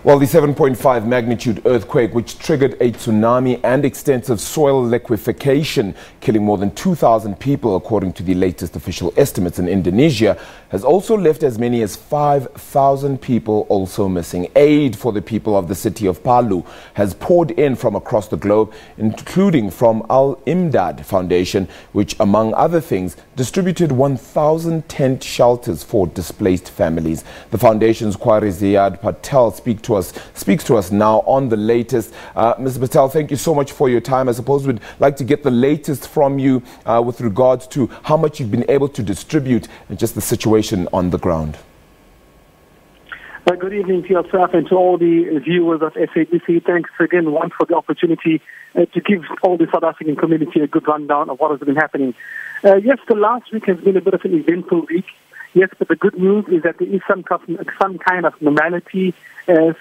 Well, the 7.5 magnitude earthquake, which triggered a tsunami and extensive soil liquefaction, killing more than 2,000 people, according to the latest official estimates in Indonesia, has also left as many as 5,000 people also missing. Aid for the people of the city of Palu has poured in from across the globe, including from Al-Imdaad Foundation, which, among other things, distributed 1,000 tent shelters for displaced families. The foundation's Quari Ziyaad Patel speaks to us now on the latest. Mr. Patel, thank you so much for your time. I suppose we'd like to get the latest from you with regards to how much you've been able to distribute and just the situation on the ground. Good evening to yourself and to all the viewers of SABC. Thanks again once for the opportunity to give all the South African community a good rundown of what has been happening. Yes, the last week has been a bit of an eventful week. Yes, but the good news is that there is some kind of normality,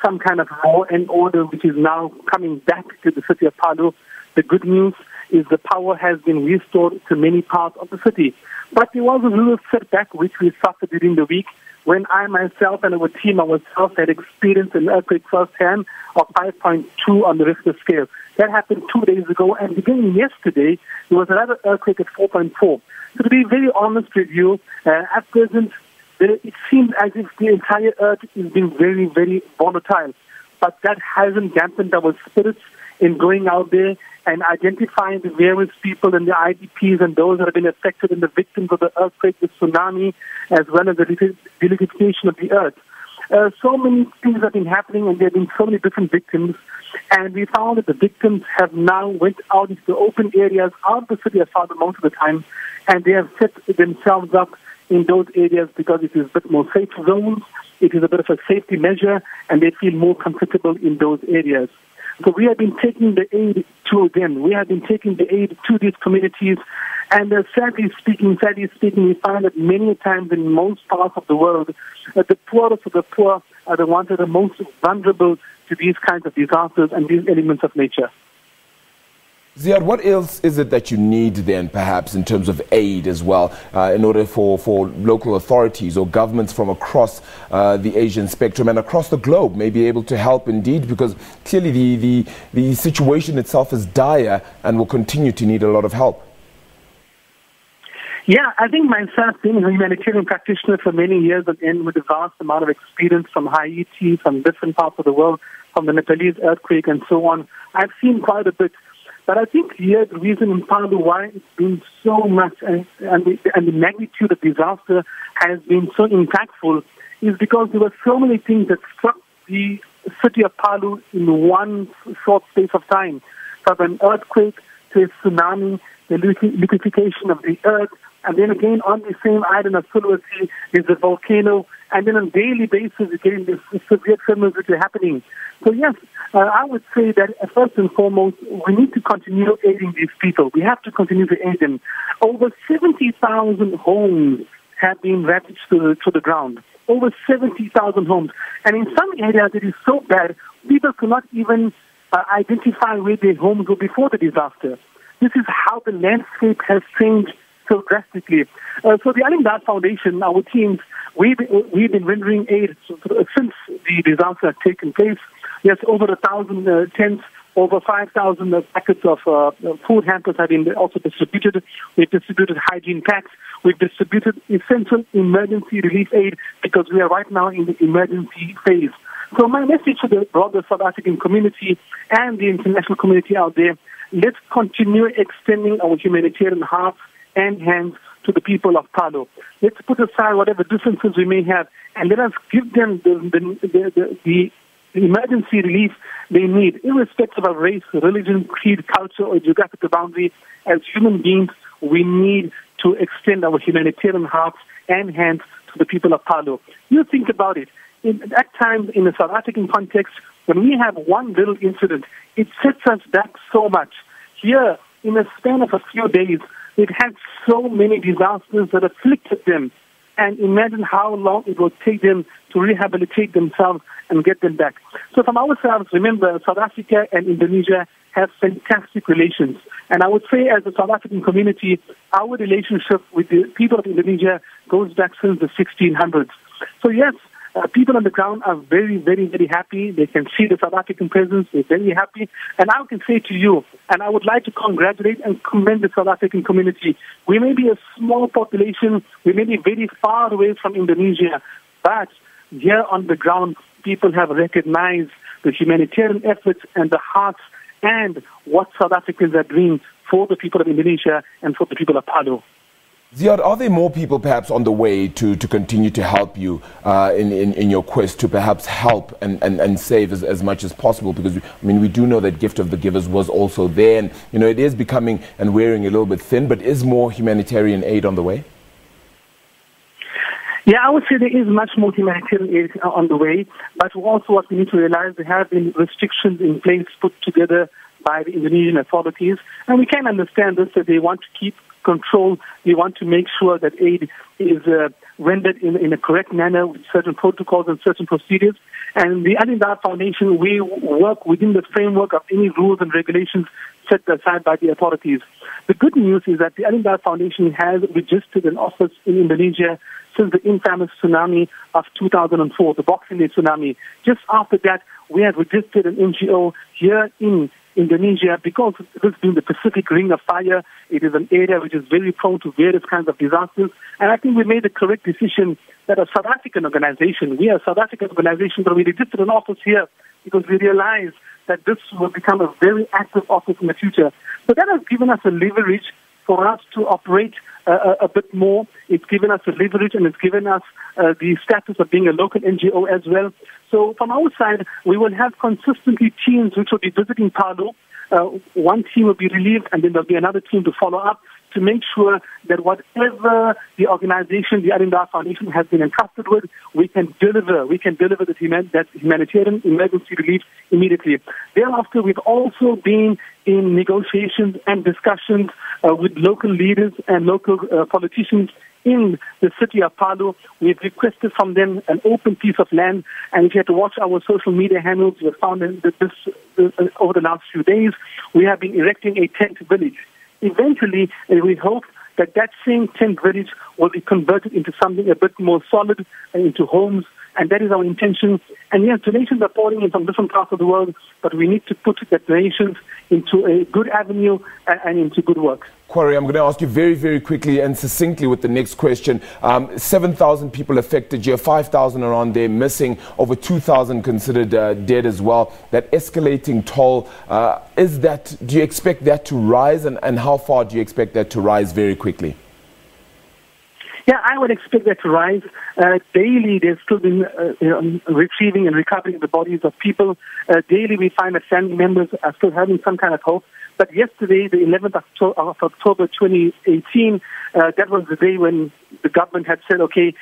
some kind of law and order which is now coming back to the city of Palu. The good news is the power has been restored to many parts of the city. But there was a little setback which we suffered during the week when I myself and our team ourselves had experienced an earthquake firsthand of 5.2 on the Richter scale. That happened 2 days ago, and beginning yesterday, there was another earthquake at 4.4. So to be very honest with you, at present, it seems as if the entire earth is being very, very volatile. But that hasn't dampened our spirits in going out there and identifying the various people and the IDPs and those that have been affected and the victims of the earthquake, the tsunami, as well as the liquefaction of the earth. So many things have been happening, and there have been so many different victims. And we found that the victims have now went out into the open areas out of the city of Palu most of the time, and they have set themselves up in those areas because it is a bit more safe zones, it is a bit of a safety measure, and they feel more comfortable in those areas. So we have been taking the aid to them. We have been taking the aid to these communities. And sadly speaking, we find that many times in most parts of the world, the poorest of the poor are the ones that are most vulnerable to these kinds of disasters and these elements of nature. Ziyaad, what else is it that you need then, perhaps, in terms of aid as well, in order for local authorities or governments from across the Asian spectrum and across the globe may be able to help indeed? Because clearly the situation itself is dire and will continue to need a lot of help. Yeah, I think myself, being a humanitarian practitioner for many years and with a vast amount of experience from Haiti, from different parts of the world, from the Nepalese earthquake and so on, I've seen quite a bit. But I think here the reason in Palu why it's been so much and the magnitude of disaster has been so impactful is because there were so many things that struck the city of Palu in one short space of time. From an earthquake to a tsunami, the liquefaction of the earth, and then again on the same island of Sulawesi is the volcano, and then on a daily basis again the severe tremors which are happening. So yes, I would say that first and foremost, we need to continue aiding these people. We have to continue to aid them. Over 70,000 homes have been ravaged to the ground. Over 70,000 homes. And in some areas it is so bad, people could not even identify where their homes were before the disaster. This is how the landscape has changed so drastically. So the Al-Imdaad Foundation, our teams, we've been rendering aid since the disaster had taken place. Yes, over 1,000 tents, over 5,000 packets of food hampers have been also distributed. We've distributed hygiene packs. We've distributed essential emergency relief aid because we are right now in the emergency phase. So my message to the broader South African community and the international community out there, let's continue extending our humanitarian hearts and hands to the people of Palu. Let's put aside whatever differences we may have and let us give them the emergency relief they need, irrespective of race, religion, creed, culture, or geographical boundary. As human beings, we need to extend our humanitarian hearts and hands to the people of Palu. You think about it. At times, in the South African context, when we have one little incident, it sets us back so much. Here, in a span of a few days, we've had so many disasters that afflicted them. And imagine how long it will take them to rehabilitate themselves and get them back. So from ourselves, remember, South Africa and Indonesia have fantastic relations. And I would say as a South African community, our relationship with the people of Indonesia goes back since the 1600s. So yes, People on the ground are very, very, very happy. They can see the South African presence. They're very happy. And I can say to you, and I would like to congratulate and commend the South African community. We may be a small population. We may be very far away from Indonesia. But here on the ground, people have recognized the humanitarian efforts and the hearts and what South Africans are doing for the people of Indonesia and for the people of Palu. Ziyaad, are there more people perhaps on the way to continue to help you in your quest to perhaps help and save as much as possible? Because, I mean, we do know that gift of the givers was also there. And, you know, it is becoming and wearing a little bit thin, but is more humanitarian aid on the way? Yeah, I would say there is much more humanitarian aid on the way. But also what we need to realize, there have been restrictions in place put together by the Indonesian authorities. And we can understand this, that they want to keep control. We want to make sure that aid is rendered in a correct manner with certain protocols and certain procedures. And the Al-Imdaad Foundation, we work within the framework of any rules and regulations set aside by the authorities. The good news is that the Al-Imdaad Foundation has registered an office in Indonesia since the infamous tsunami of 2004, the Boxing Day tsunami. Just after that, we have registered an NGO here in Indonesia, because this being the Pacific Ring of Fire, it is an area which is very prone to various kinds of disasters. And I think we made the correct decision that a South African organization, we are a South African organization, but we registered an office here because we realized that this will become a very active office in the future. So that has given us a leverage for us to operate a bit more. It's given us a leverage, and it's given us the status of being a local NGO as well. So from our side, we will have consistently teams which will be visiting Palu. One team will be relieved, and then there'll be another team to follow up to make sure that whatever the organization, the Al-Imdaad Foundation, has been entrusted with, we can deliver. We can deliver that humanitarian emergency relief immediately. Thereafter, we've also been in negotiations and discussions with local leaders and local politicians in the city of Palu. We've requested from them an open piece of land, and if you had to watch our social media handles, we have found that this over the last few days, we have been erecting a tent village. Eventually, we hope that that same tent village will be converted into something a bit more solid, into homes, and that is our intention. And yes, donations are pouring in from different parts of the world, but we need to put the donations into a good avenue and into good work. Quari, I'm going to ask you very, very quickly and succinctly with the next question. 7,000 people affected here, 5,000 around there missing, over 2,000 considered dead as well. That escalating toll, do you expect that to rise, and how far do you expect that to rise very quickly? Yeah, I would expect that to rise. Daily, there's still been retrieving and recovering the bodies of people. Daily, we find that family members are still having some kind of hope. But yesterday, the 11th of October 2018, that was the day when the government had said, okay,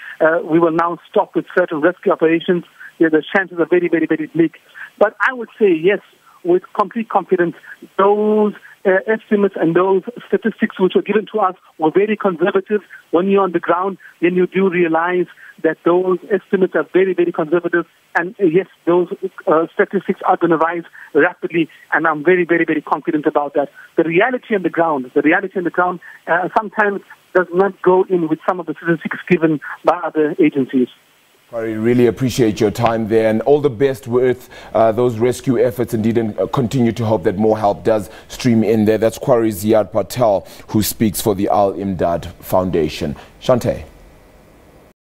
we will now stop with certain rescue operations. Yeah, the chances are very, very, very bleak. But I would say, yes, with complete confidence, those estimates and those statistics which were given to us were very conservative. When you're on the ground, then you do realize that those estimates are very, very conservative. And yes, those statistics are going to rise rapidly, and I'm very, very, very confident about that. The reality on the ground sometimes does not go in with some of the statistics given by other agencies. I really appreciate your time there, and all the best with those rescue efforts indeed, and continue to hope that more help does stream in there. That's Quari Ziyaad Patel, who speaks for the Al-Imdaad Foundation. Shante.